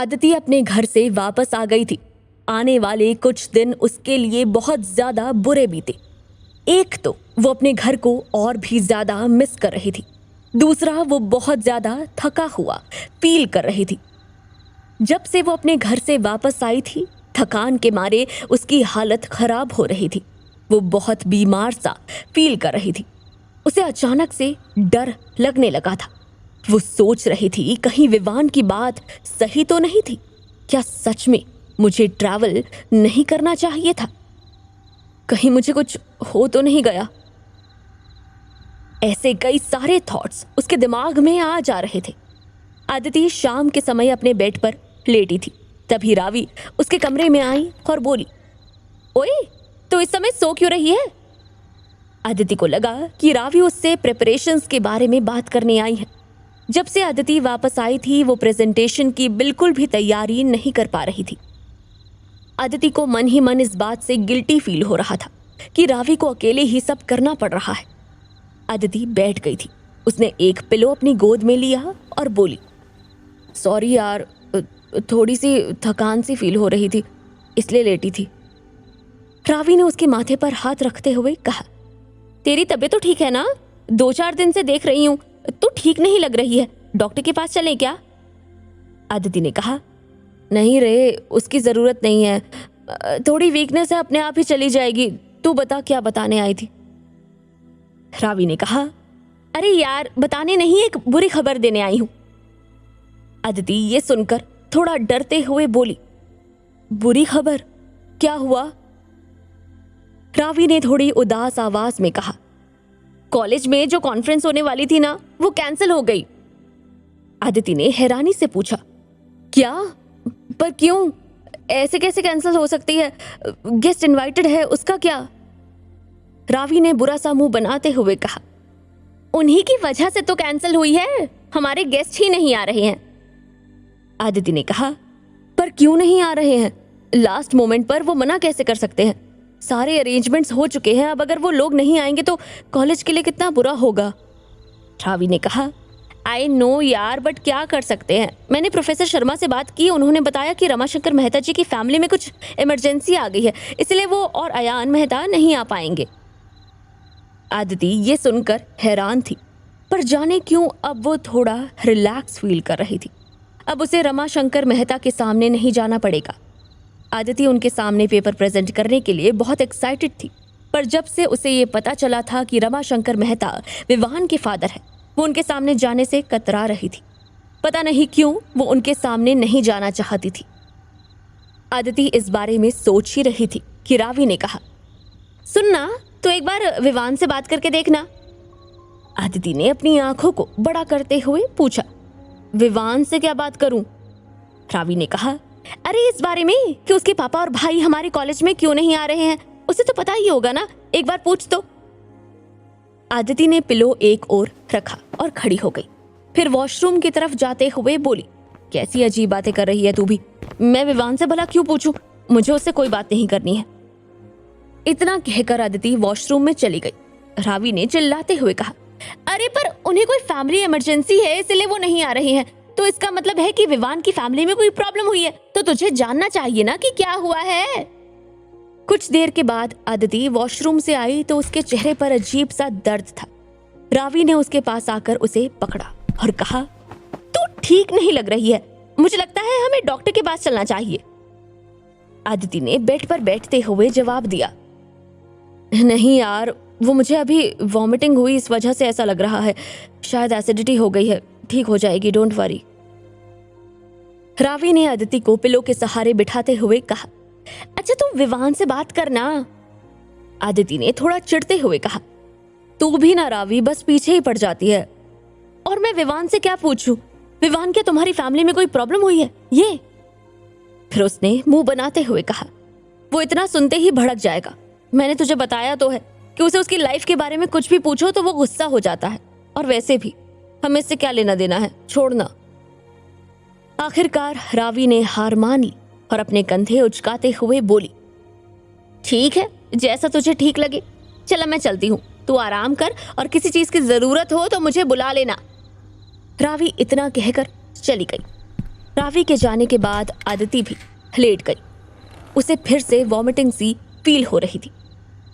आदिति अपने घर से वापस आ गई थी। आने वाले कुछ दिन उसके लिए बहुत ज्यादा बुरे बीते। एक तो वो अपने घर को और भी ज्यादा मिस कर रही थी, दूसरा वो बहुत ज्यादा थका हुआ फील कर रही थी। जब से वो अपने घर से वापस आई थी, थकान के मारे उसकी हालत खराब हो रही थी। वो बहुत बीमार सा फील कर रही थी। उसे अचानक से डर लगने लगा था। वो सोच रही थी कहीं विवान की बात सही तो नहीं थी। क्या सच में मुझे ट्रैवल नहीं करना चाहिए था? कहीं मुझे कुछ हो तो नहीं गया? ऐसे कई सारे थॉट्स उसके दिमाग में आ जा रहे थे। आदिति शाम के समय अपने बेड पर लेटी थी। तभी रावी उसके कमरे में आई और बोली, ओए, तो इस समय सो क्यों रही है? आदिति को लगा कि रावी उससे प्रिपरेशंस के बारे में बात करने आई है। जब से आदिति वापस आई थी, वो प्रेजेंटेशन की बिल्कुल भी तैयारी नहीं कर पा रही थी। आदिति को मन ही मन इस बात से गिल्टी फील हो रहा था कि रावी को अकेले ही सब करना पड़ रहा है। आदिति बैठ गई थी। उसने एक पिलो अपनी गोद में लिया और बोली, सॉरी यार, थोड़ी सी थकान सी फील हो रही थी, इसलिए लेटी थी। रावी ने उसके माथे पर हाथ रखते हुए कहा, तेरी तबीयत तो ठीक है ना? 2-4 दिन से देख रही हूँ, तू ठीक नहीं लग रही है। डॉक्टर के पास चलें क्या? आदिति ने कहा, नहीं रे, उसकी जरूरत नहीं है। थोड़ी वीकनेस है, अपने आप ही चली जाएगी। तू बता, क्या बताने आई थी? रावी ने कहा, अरे यार, बताने नहीं, एक बुरी खबर देने आई हूं। आदिति ये सुनकर थोड़ा डरते हुए बोली, बुरी खबर? क्या हुआ? रावी ने थोड़ी उदास आवाज में कहा, कॉलेज में जो कॉन्फ्रेंस होने वाली थी ना, वो कैंसिल हो गई। आदिति ने हैरानी से पूछा, क्या? पर क्यों? ऐसे कैसे कैंसिल हो सकती है? गेस्ट इनवाइटेड है, उसका क्या? रावी ने बुरा सा मुंह बनाते हुए कहा, उन्हीं की वजह से तो कैंसिल हुई है, हमारे गेस्ट ही नहीं आ रहे हैं। आदिति ने कहा, पर क्यों नहीं आ रहे हैं? लास्ट मोमेंट पर वो मना कैसे कर सकते हैं? सारे अरेंजमेंट्स हो चुके हैं, अब अगर वो लोग नहीं आएंगे तो कॉलेज के लिए कितना बुरा होगा। रावी ने कहा, आई नो यार, बट क्या कर सकते हैं। मैंने प्रोफेसर शर्मा से बात की, उन्होंने बताया कि रमाशंकर मेहता जी की फैमिली में कुछ इमरजेंसी आ गई है, इसलिए वो और अयान मेहता नहीं आ पाएंगे। आदिति ये सुनकर हैरान थी, पर जाने क्यों अब वो थोड़ा रिलैक्स फील कर रही थी। अब उसे रमाशंकर मेहता के सामने नहीं जाना पड़ेगा। आदिति उनके सामने पेपर प्रेजेंट करने के लिए बहुत एक्साइटेड थी, पर जब से उसे ये पता चला था कि रमाशंकर मेहता विवान के फादर है, वो उनके सामने जाने से कतरा रही थी। पता नहीं क्यों वो उनके सामने नहीं जाना चाहती थी। आदिति इस बारे में सोच ही रही थी कि रावी ने कहा, सुनना, तो एक बार विवान से बात करके देखना। आदिति ने अपनी आंखों को बड़ा करते हुए पूछा, विवान से क्या बात करूं? रावी ने कहा, अरे इस बारे में कि उसके पापा और भाई हमारे कॉलेज में क्यों नहीं आ रहे हैं, उसे तो पता ही होगा ना, एक बार पूछ तो। आदिति ने पिलो एक ओर रखा और खड़ी हो गई। फिर वॉशरूम की तरफ जाते हुए बोली, कैसी अजीब बातें कर रही है तू भी। मैं विवान से भला क्यों पूछूं? मुझे उससे कोई बात नहीं करनी है। इतना कहकर आदिति वॉशरूम में चली गई। रावी ने चिल्लाते हुए कहा, अरे पर उन्हें कोई फैमिली इमरजेंसी है, इसलिए वो नहीं आ रहे हैं, तो इसका मतलब है कि विवान की फैमिली में कोई प्रॉब्लम हुई है, तो तुझे जानना चाहिए ना कि क्या हुआ है। कुछ देर के बाद आदिति वॉशरूम से आई तो उसके चेहरे पर अजीब सा दर्द था। रावी ने उसके पास आकर उसे पकड़ा और कहा, तू ठीक नहीं लग रही है, मुझे लगता है हमें डॉक्टर के पास चलना चाहिए। आदिति ने बेड पर बैठते हुए जवाब दिया, नहीं यार, वो मुझे अभी वॉमिटिंग हुई, इस वजह से ऐसा लग रहा है, शायद एसिडिटी हो गई है, ठीक हो जाएगी, डोंट वरी। रावी ने आदिति को पिलो के सहारे बिठाते हुए कहा, अच्छा तुम विवान से बात करना। आदिति ने थोड़ा चिढ़ते हुए कहा, तू भी ना रावी, बस पीछे ही पड़ जाती है। और मैं विवान से क्या पूछूं? विवान, क्या तुम्हारी फैमिली में कोई प्रॉब्लम हुई है? ये फिर उसने मुंह बनाते हुए कहा, वो इतना सुनते ही भड़क जाएगा। मैंने तुझे बताया तो है कि उसे उसकी लाइफ के बारे में कुछ भी पूछो तो वो गुस्सा हो जाता है, और वैसे भी हमें इससे क्या लेना देना है, छोड़ना। आखिरकार रावी ने हार मान ली और अपने कंधे उचकाते हुए बोली, ठीक है, जैसा तुझे ठीक लगे, चला मैं चलती हूँ, तू आराम कर और किसी चीज की जरूरत हो तो मुझे बुला लेना। रावी इतना कहकर चली गई। रावी के जाने के बाद आदिति भी लेट गई। उसे फिर से वॉमिटिंग सी फील हो रही थी।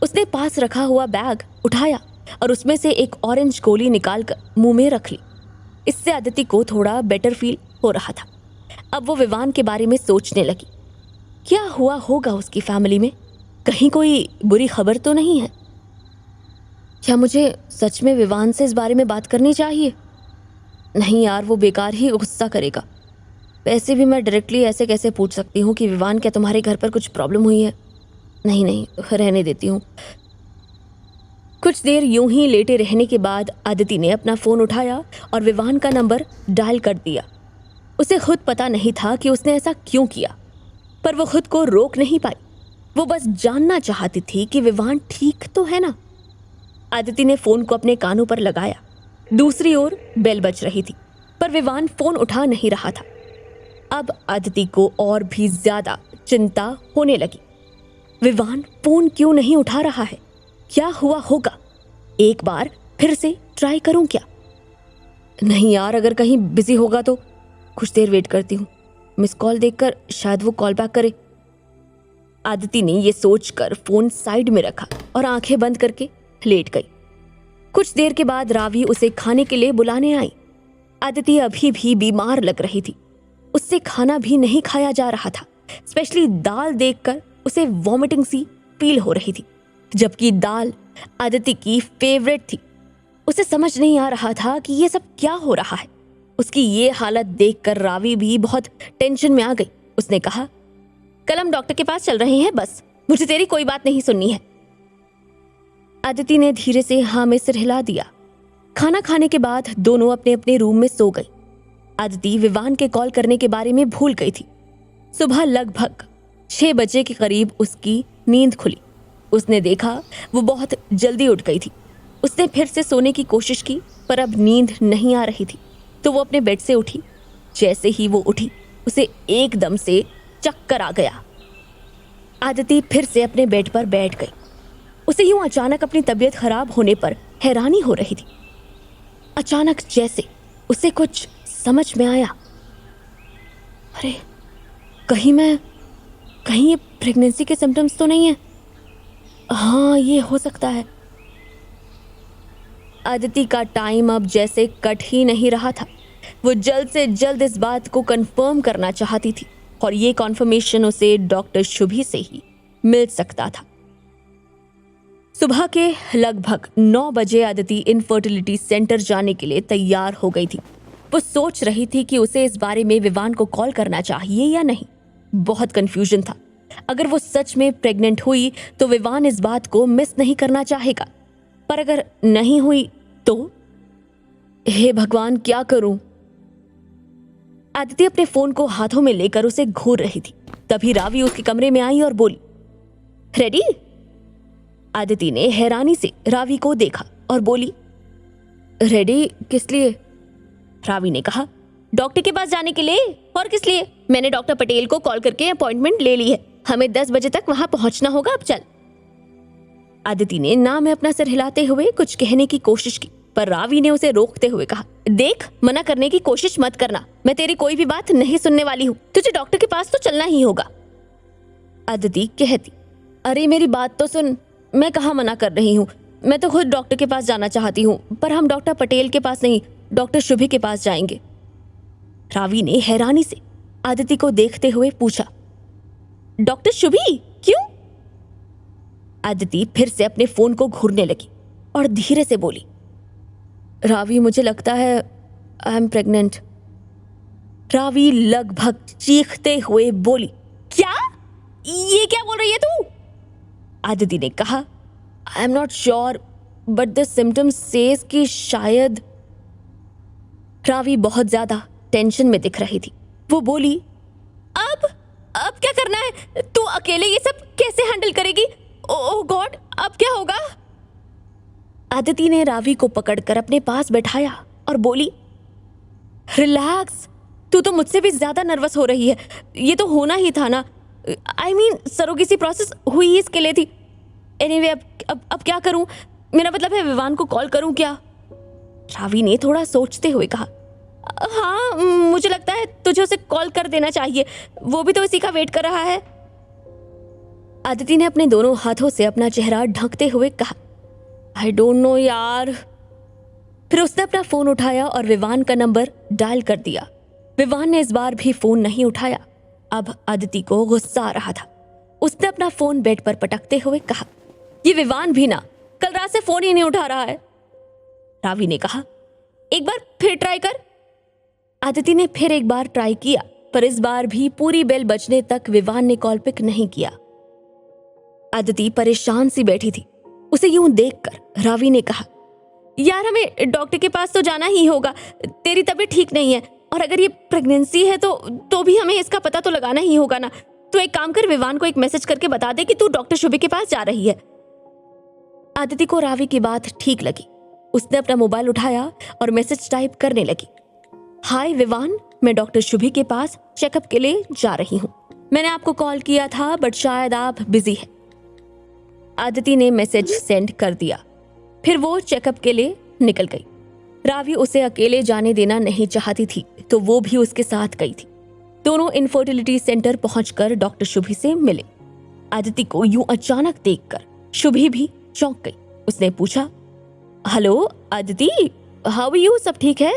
उसने पास रखा हुआ बैग उठाया और उसमें से एक ऑरेंज गोली निकालकर मुंह में रख ली। इससे आदिति को थोड़ा बेटर फील हो रहा था। अब वो विवान के बारे में सोचने लगी। क्या हुआ होगा उसकी फैमिली में? कहीं कोई बुरी खबर तो नहीं है? क्या मुझे सच में विवान से इस बारे में बात करनी चाहिए? नहीं यार, वो बेकार ही गुस्सा करेगा। वैसे भी मैं डायरेक्टली ऐसे कैसे पूछ सकती हूँ कि विवान, क्या तुम्हारे घर पर कुछ प्रॉब्लम हुई है? नहीं, रहने देती हूँ। कुछ देर यूं ही लेटे रहने के बाद आदिति ने अपना फ़ोन उठाया और विवान का नंबर डायल कर दिया। उसे खुद पता नहीं था कि उसने ऐसा क्यों किया, पर वो खुद को रोक नहीं पाई। वो बस जानना चाहती थी कि विवान ठीक तो है ना। आदिति ने फ़ोन को अपने कानों पर लगाया। दूसरी ओर बेल बज रही थी, पर विवान फ़ोन उठा नहीं रहा था। अब आदिति को और भी ज़्यादा चिंता होने लगी। विवान फ़ोन क्यों नहीं उठा रहा है? क्या हुआ होगा? एक बार फिर से ट्राई करूं क्या? नहीं यार, अगर कहीं बिजी होगा तो कुछ देर वेट करती हूँ। मिस कॉल देखकर शायद वो कॉल बैक करे। आदिति ने ये सोचकर फोन साइड में रखा और आंखें बंद करके लेट गई। कुछ देर के बाद रावी उसे खाने के लिए बुलाने आई। आदिति अभी भी बीमार लग रही थी। उससे खाना भी नहीं खाया जा रहा था। स्पेशली दाल देखकर उसे वॉमिटिंग सी फील हो रही थी, जबकि दाल आदिति की फेवरेट थी। उसे समझ नहीं आ रहा था कि ये सब क्या हो रहा है। उसकी ये हालत देखकर रावी भी बहुत टेंशन में आ गई। उसने कहा, कल हम डॉक्टर के पास चल रहे हैं, बस मुझे तेरी कोई बात नहीं सुननी है। आदिति ने धीरे से हाँ में सिर हिला दिया। खाना खाने के बाद दोनों अपने अपने रूम में सो गई। आदिति विवान के कॉल करने के बारे में भूल गई थी। सुबह लगभग 6 बजे के करीब उसकी नींद खुली। उसने देखा वो बहुत जल्दी उठ गई थी। उसने फिर से सोने की कोशिश की, पर अब नींद नहीं आ रही थी, तो वो अपने बेड से उठी। जैसे ही वो उठी, उसे एकदम से चक्कर आ गया। आदिति फिर से अपने बेड पर बैठ गई। उसे यूं अचानक अपनी तबीयत खराब होने पर हैरानी हो रही थी। अचानक जैसे उसे कुछ समझ में आया। अरे, कहीं ये प्रेगनेंसी के सिम्टम्स तो नहीं है? हाँ, ये हो सकता है। आदिति का टाइम अब जैसे कट ही नहीं रहा था। वो जल्द से जल्द इस बात को कंफर्म करना चाहती थी, और ये कॉन्फर्मेशन उसे डॉक्टर शुभी से ही मिल सकता था। सुबह के लगभग 9 बजे आदिति इनफर्टिलिटी सेंटर जाने के लिए तैयार हो गई थी। वो सोच रही थी कि उसे इस बारे में विवान को कॉल करना चाहिए या नहीं। बहुत कंफ्यूजन था। अगर वो सच में प्रेग्नेंट हुई तो विवान इस बात को मिस नहीं करना चाहेगा, पर अगर नहीं हुई तो? हे भगवान, क्या करूं? आदिति अपने फोन को हाथों में लेकर उसे घूर रही थी। तभी रावी उसके कमरे में आई और बोली, रेडी? आदिति ने हैरानी से रावी को देखा और बोली, रेडी किस लिए? रावी ने कहा, डॉक्टर के पास जाने के लिए। और किस लिए? मैंने डॉक्टर पटेल को कॉल करके अपॉइंटमेंट ले ली है। हमें 10 बजे तक वहां पहुंचना होगा, अब चल। आदिति ने ना में अपना सिर हिलाते हुए कुछ कहने की कोशिश की, पर रावी ने उसे रोकते हुए कहा, देख, मना करने की कोशिश मत करना। मैं तेरी कोई भी बात नहीं सुनने वाली हूँ। तुझे डॉक्टर के पास तो चलना ही होगा। आदिति कहती, अरे मेरी बात तो सुन। मैं कहाँ मना कर रही हूँ, मैं तो खुद डॉक्टर के पास जाना चाहती हूँ, पर हम डॉक्टर पटेल के पास नहीं, डॉक्टर शुभी के पास जाएंगे। रावी ने हैरानी से आदिति को देखते हुए पूछा, डॉक्टर शुभी? क्यों? आदिति फिर से अपने फोन को घूरने लगी और धीरे से बोली, रावी, मुझे लगता है आई एम प्रेग्नेंट। रावी लगभग चीखते हुए बोली, क्या? ये क्या बोल रही है तू? आदिति ने कहा, I am not sure but the symptoms says कि शायद। रावी बहुत ज्यादा टेंशन में दिख रही थी। वो बोली, अब क्या करना है? तू अकेले ये सब कैसे हैंडल करेगी? ओह गॉड, अब क्या होगा? आदिति ने रावी को पकड़कर अपने पास बैठाया और बोली, रिलैक्स, तू तो मुझसे भी ज्यादा नर्वस हो रही है। ये तो होना ही था ना। आई मीन, सरोगेसी प्रोसेस हुई इसके लिए थी। एनीवे, अब क्या करूं? मेरा मतलब है, विवान को कॉल करूं क्या? रावी ने थोड़ा सोचते हुए कहा, हाँ, मुझे लगता है तुझे उसे कॉल कर देना चाहिए, वो भी तो इसी का वेट कर रहा है। अदिति ने अपने दोनों हाथों से अपना चेहरा ढकते हुए कहा, आई डोंट नो यार। फिर उसने अपना फोन उठाया और विवान का नंबर डायल कर दिया। विवान ने इस बार भी फोन नहीं उठाया। अब अदिति को गुस्सा आ रहा था। उसने अपना फोन बेड पर पटकते हुए कहा, ये विवान भी ना कल रात से फोन ही नहीं उठा रहा है। रावी ने कहा, एक बार फिर ट्राई कर। अदिति ने फिर एक बार ट्राई किया, पर इस बार भी पूरी बेल बजने तक विवान ने कॉल पिक नहीं किया। अदिति परेशान सी बैठी थी। उसे यूं देखकर रावी ने कहा, यार हमें डॉक्टर के पास तो जाना ही होगा, तेरी तबीयत ठीक नहीं है, और अगर ये प्रेगनेंसी है तो भी हमें इसका पता तो लगाना ही होगा ना। तो एक काम कर, विवान को एक मैसेज करके बता दे कि तू डॉक्टर शुभी के पास जा रही है। अदिति को रावी की बात ठीक लगी। उसने अपना मोबाइल उठाया और मैसेज टाइप करने लगी, हाय विवान, मैं डॉक्टर शुभी के पास चेकअप के लिए जा रही हूँ। मैंने आपको कॉल किया था बट शायद आप बिजी हैं। अदिति ने मैसेज सेंड कर दिया। फिर वो चेकअप के लिए निकल गई। रावी उसे अकेले जाने देना नहीं चाहती थी, तो वो भी उसके साथ गई थी। दोनों इनफर्टिलिटी सेंटर पहुंचकर डॉक्टर शुभी से मिले। अदिति को यूं अचानक देखकर शुभी भी चौंक गई। उसने पूछा, hello Aditi, how are you, सब ठीक है?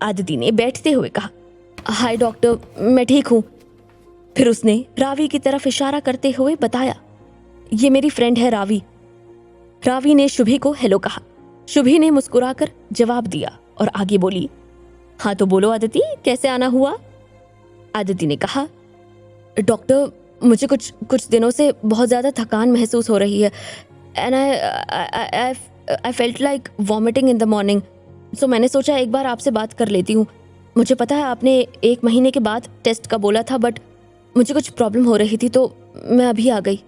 अदिति ने बैठते हुए कहा, हाय डॉक्टर, मैं ठीक हूं। फिर उसने रावी की तरफ इशारा करते हुए बताया, ये मेरी फ्रेंड है रावी। रावी ने शुभी को हेलो कहा। शुभी ने मुस्कुराकर जवाब दिया और आगे बोली, हाँ तो बोलो अदिति, कैसे आना हुआ? अदिति ने कहा, डॉक्टर मुझे कुछ दिनों से बहुत ज़्यादा थकान महसूस हो रही है and I felt like vomiting in the morning, so मैंने सोचा एक बार आपसे बात कर लेती हूँ। मुझे पता है आपने 1 महीने के बाद टेस्ट का बोला था, बट मुझे कुछ प्रॉब्लम हो रही थी तो मैं अभी आ गई।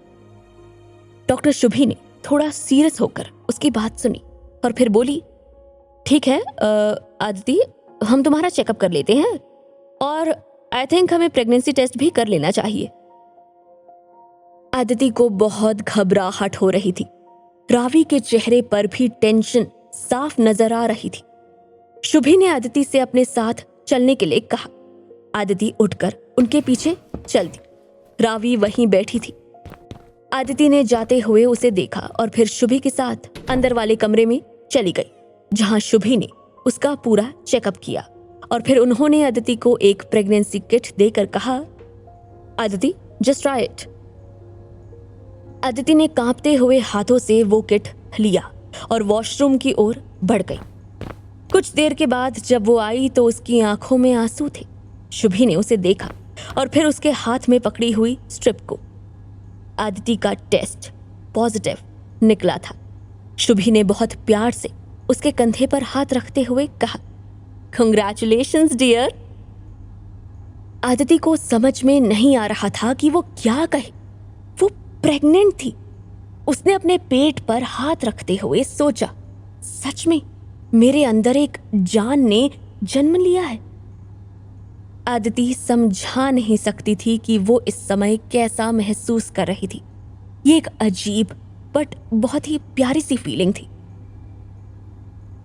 डॉक्टर शुभी ने थोड़ा सीरियस होकर उसकी बात सुनी और फिर बोली, ठीक है अदिति, हम तुम्हारा चेकअप कर लेते हैं और आई थिंक हमें प्रेगनेंसी टेस्ट भी कर लेना चाहिए। अदिति को बहुत घबराहट हो रही थी। रावी के चेहरे पर भी टेंशन साफ नजर आ रही थी। शुभी ने अदिति से अपने साथ चलने के लिए कहा। अदिति उठकर उनके पीछे चल दी। रावी वहीं बैठी थी। अदिति ने जाते हुए उसे देखा और फिर शुभी के साथ अंदर वाले कमरे में चली गई, जहां शुभी ने उसका पूरा चेकअप किया और फिर उन्होंने अदिति को एक प्रेगनेंसी किट देकर कहा, Aditi just try it. Aditi ने कांपते हुए हाथों से वो किट लिया और वॉशरूम की ओर बढ़ गई। कुछ देर के बाद जब वो आई तो उसकी आंखों में आंसू थे। शुभी ने उसे देखा और फिर उसके हाथ में पकड़ी हुई स्ट्रिप को। अदिति का टेस्ट पॉजिटिव निकला था। शुभी ने बहुत प्यार से उसके कंधे पर हाथ रखते हुए कहा, कंग्रेचुलेशंस डियर। अदिति को समझ में नहीं आ रहा था कि वो क्या कहे। वो प्रेग्नेंट थी। उसने अपने पेट पर हाथ रखते हुए सोचा, सच में मेरे अंदर एक जान ने जन्म लिया है। अदिति समझा नहीं सकती थी कि वो इस समय कैसा महसूस कर रही थी। ये एक अजीब बट बहुत ही प्यारी सी फीलिंग थी।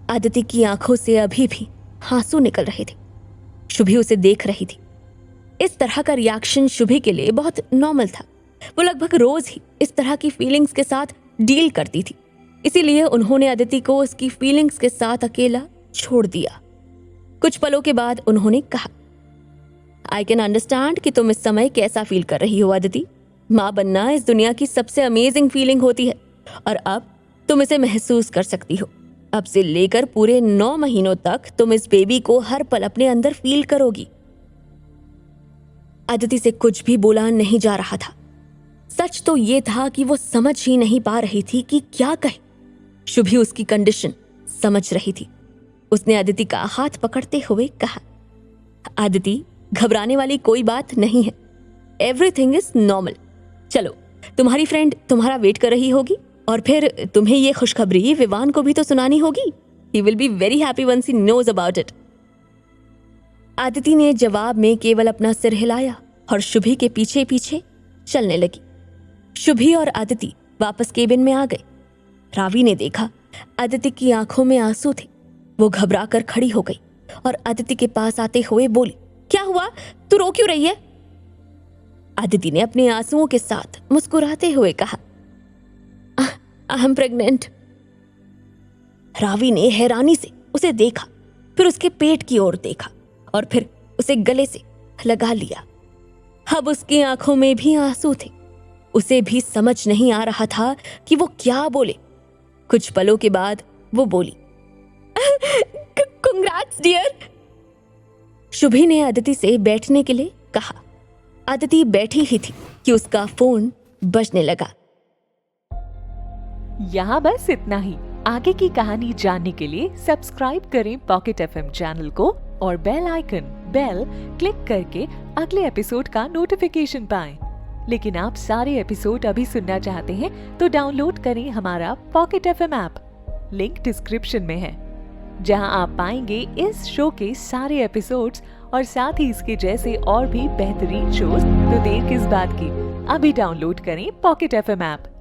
अदिति की आंखों से अभी भी आंसू निकल रहे थे। शुभी उसे देख रही थी। इस तरह का रिएक्शन शुभी के लिए बहुत नॉर्मल था। वो लगभग रोज ही इस तरह की फीलिंग्स के साथ डील करती थी। इसीलिए उन्होंने अदिति को उसकी फीलिंग्स के साथ अकेला छोड़ दिया। कुछ पलों के बाद उन्होंने कहा, आई कैन अंडरस्टैंड कि तुम इस समय कैसा फील कर रही हो अदिति। माँ बनना इस दुनिया की सबसे अमेजिंग फीलिंग होती है और अब तुम इसे महसूस कर सकती हो। अब से लेकर पूरे 9 महीनों तक तुम इस बेबी को हर पल अपने अंदर फील करोगी। अदिति से कुछ भी बोला नहीं जा रहा था। सच तो ये था कि वो समझ ही नहीं पा रही थी कि क्या कहे। शुभी उसकी कंडीशन समझ रही थी। उसने अदिति का हाथ पकड़ते हुए कहा, अदिति घबराने वाली कोई बात नहीं है। Everything is normal. चलो, तुम्हारी फ्रेंड तुम्हारा वेट कर रही होगी और फिर तुम्हें ये खुशखबरी विवान को भी तो सुनानी होगी। He will be very happy once he knows about it. Aditi ने जवाब में केवल अपना सिर हिलाया और शुभी के पीछे पीछे चलने लगी। शुभी और अदिति वापस केबिन में आ गए। रावी ने देखा अदिति की आंखों में आंसू थे। वो घबरा कर खड़ी हो गई और अदिति के पास आते हुए बोली, क्या हुआ, तू रो क्यों रही है? अदिति ने अपने आंसुओं के साथ मुस्कुराते हुए कहा, आई एम प्रेग्नेंट। रावी ने हैरानी से उसे देखा, फिर उसके पेट की ओर देखा और फिर उसे गले से लगा लिया। अब उसकी आंखों में भी आंसू थे। उसे भी समझ नहीं आ रहा था कि वो क्या बोले। कुछ पलों के बाद वो बोली, कंग्रेट्स डियर। शुभी ने अदिति से बैठने के लिए कहा। अदिति बैठी ही थी कि उसका फोन बजने लगा। यहाँ बस इतना ही। आगे की कहानी जानने के लिए सब्सक्राइब करें पॉकेट एफएम चैनल को और बेल क्लिक करके अगले एपिसोड का नोटिफिकेशन पाएं। लेकिन आप सारे एपिसोड अभी सुनना चाहते हैं तो डाउनलोड करें हमारा pocket FM app. Link description में है, जहां आप पाएंगे इस शो के सारे एपिसोड्स और साथ ही इसके जैसे और भी बेहतरीन शोज। तो देर किस बात की, अभी डाउनलोड करें पॉकेट एफएम ऐप।